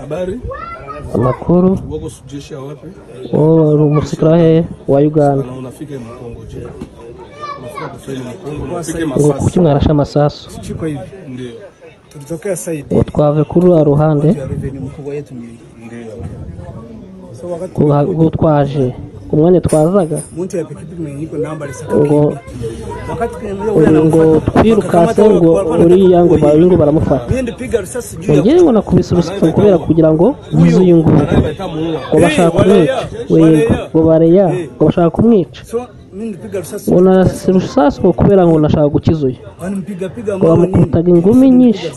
Habari? Amakuru. Wako jeshi wapi? Umusirikare wa Uganda. Unafika Mkongo je? Unafika kufanya Mkongo, unafika masasi. Kuki mwarasha amasasu? Chiko hivi. Ndio. Tulitokea side. Twave kuri ruhande. Ndio. So wakati twaje umwanya twazaga muntu ya pikipiki mwenyiko namba lisaka ngo wakati kwenye ngo twirukase ngo uriya ngo baringo baramufata bindi piga risasi juu ngiye ngo nakubise urusika kubera kugira ngo yuzuye ngo bashaka kumwica ngo bareya ngo bashaka kumwica so mindi piga risasi ona rusasi ngo kubera ngo nashaka gukizuye piga ngo bamukutaga ingumi nyinshi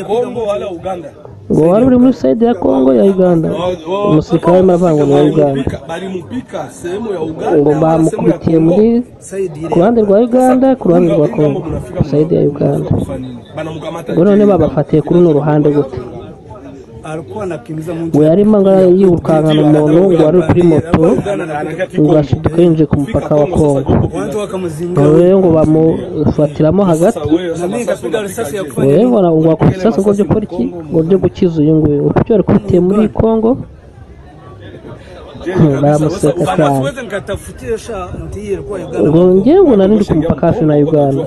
Kongo wala Uganda. ngo wari uri muri side ya Kongo ya Uganda umusirikare maravanga mu Uganda bari mupika sehemu ya Uganda ngo bamukubitiye muri ku ruhande rwa Uganda ku ruhande rwa Kongo side ya Uganda ngo none babafatiye kuri no ruhande gute alikuwa anakimbiza muntu we yarimo yirukankana umuntu ngo wari kuri moto ngo ashiduka yinjiye ku mupaka wa Kongo watu wakamuzingira rero ngo bamufatiramo hagati nami kapiga risasi ya kufanya we ngo wakubisasa ngo byo kora iki ngo byo gukiza uyu nguyu uko ari kubitiye muri Kongo baramuseka cyane ngo ngewe ngo narindi ku mupaka hafi na Uganda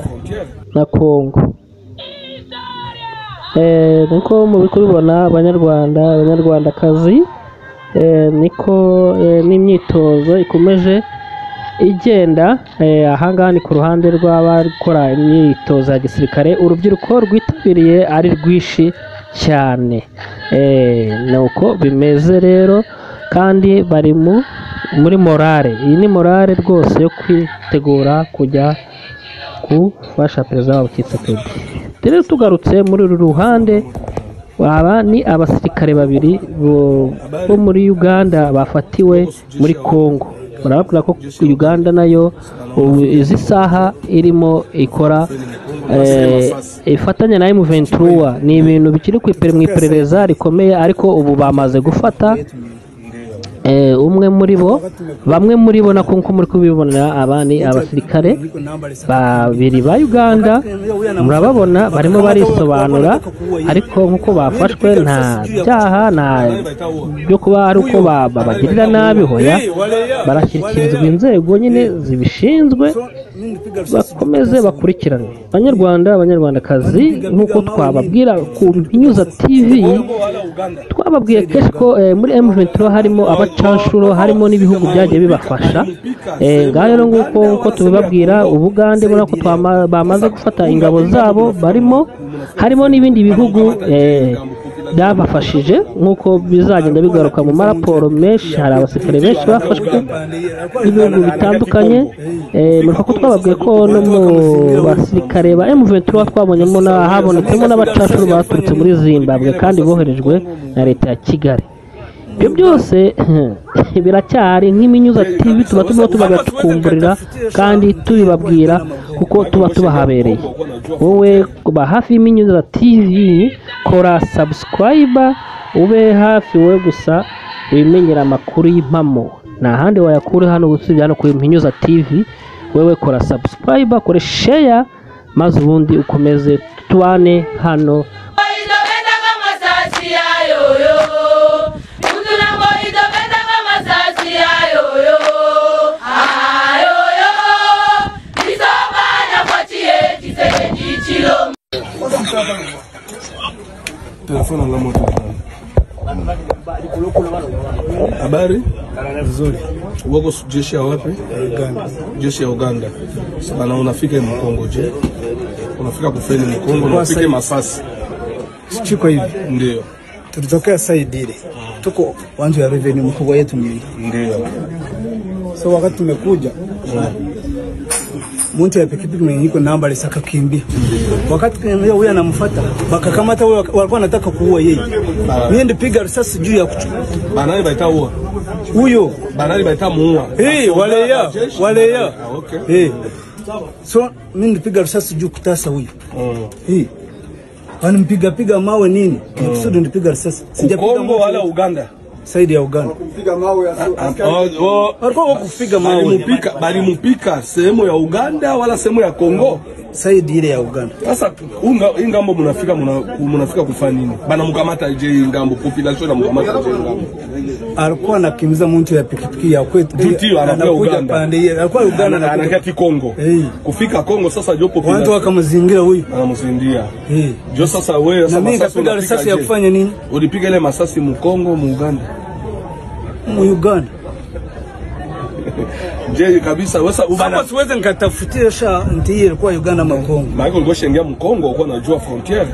na Kongo niko mu bikuribona abanyarwandakazi niko n'imyitozo ikomeje igenda ahangaha ni ku ruhande rw'abakora imyitozo ya gisirikare urubyiruko rwitabiriye ari rwishi cyane nuko bimeze rero kandi bari muri morale iyi ni morale rwose yo kwitegura kujya gufasha perezida wabo Tshisekedi rero tugarutse muri uru ruhande aba ni abasirikare babiri bo muri Uganda bafatiwe muri Kongo barababwira ko Uganda nayo izi saha irimo ikora ifatanya na M23 ni ibintu bikiri ku iperereza rikomeye ariko ubu bamaze gufata umwe muri bo bamwe muri bo nako nko muri kubibonera abani abasirikare babiri ba Uganda murababona barimo barisobanura ariko nkuko bafashwe nta byaha nta byo kuba ari uko babagirira nabi hoya barashyikirizwa inzego nyine zibishinzwe bakomeze bakurikirane abanyarwandakazi nkuko twababwira ku Mpinyuza TV twababwiye kenshi ko muri M23 harimo abacanshuro harimo n'ibihugu byagiye bibafasha ngaho rero nguko tubibabwira Ubugande bona ko bamaze gufata ingabo zabo harimo n'ibindi bihugu byabafashije nkuko bizagenda bigaruka mu maraporo menshi hari abasirikare benshi bafashwe n'ibihugu bitandukanye nuko ko twababwiye ko no mu basirikare ba M23 twabonyemo habonetsemo n'abacanshuro baturutse muri Zimbabwe kandi boherejwe na leta ya Kigali ibyo byose biracyari nk'Impinyuza TV tuba tubagacukumburira kandi tubibabwira kuko tuba tubahabereye wowe kuba hafi y'Impinyuza TV kora subscribe ube hafi wowe gusa wimenyera amakuru y'impamo nta handi wayakura hano usibye hano ku Impinyuza TV wewe kora subscribe kore share maze ubundi ukomeze tubane hano Telefona la moto. Habari? nzuri Wako jeshi wapi? Uganda. Jeshi ya Uganda. Bana unafika Mkongo je? Unafika kufanya Mkongo unafika masasi. Chiko hivi. Ndio. Tulitokea side ile. Tuko wanju ya revenue mkubwa yetu mimi. Ndio. So wakati tumekuja muntu ya pikipiki mwenyiko namba lisaka kimbia. Wakati kwenye huyu anamfuata bakakamata huyo walikuwa wanataka kuua yeye. Mimi ndipiga risasi juu ya kuchukua. Banani baita uwa. Huyo Banani baita muua. Wale ya. Okay. So mimi ndipiga risasi juu kutasa huyo. Wanampiga mawe nini? Kusudi ndipiga risasi. Sijapiga Kongo wala Uganda. Saidi ya Uganda. Kupiga mawe ya walikuwa kupiga mawe. bali mpika sehemu ya Uganda wala sehemu ya Kongo? Saidi ile ya Uganda. Sasa ingambo munafika kufanya nini? Bana mkamata je ingambo population na mkamata je ingambo. Alikuwa anakimbiza mtu ya pikipiki ya kwetu. Ndio anakuja Uganda. Pande ile. Alikuwa Uganda na anakia Kongo. Kufika Kongo sasa jo population. Watu wakamzingira huyu. Anamzindia. Jo sasa wewe sasa nikapiga risasi ya kufanya nini? Ulipiga ile masasi mu Kongo mu Uganda. Mu Uganda. Je kabisa wesa ubana siweze nikatafutia sha ndiye ilikuwa Uganda Makongo. Maana ulikuwa shengia Mkongo uko unajua frontiere.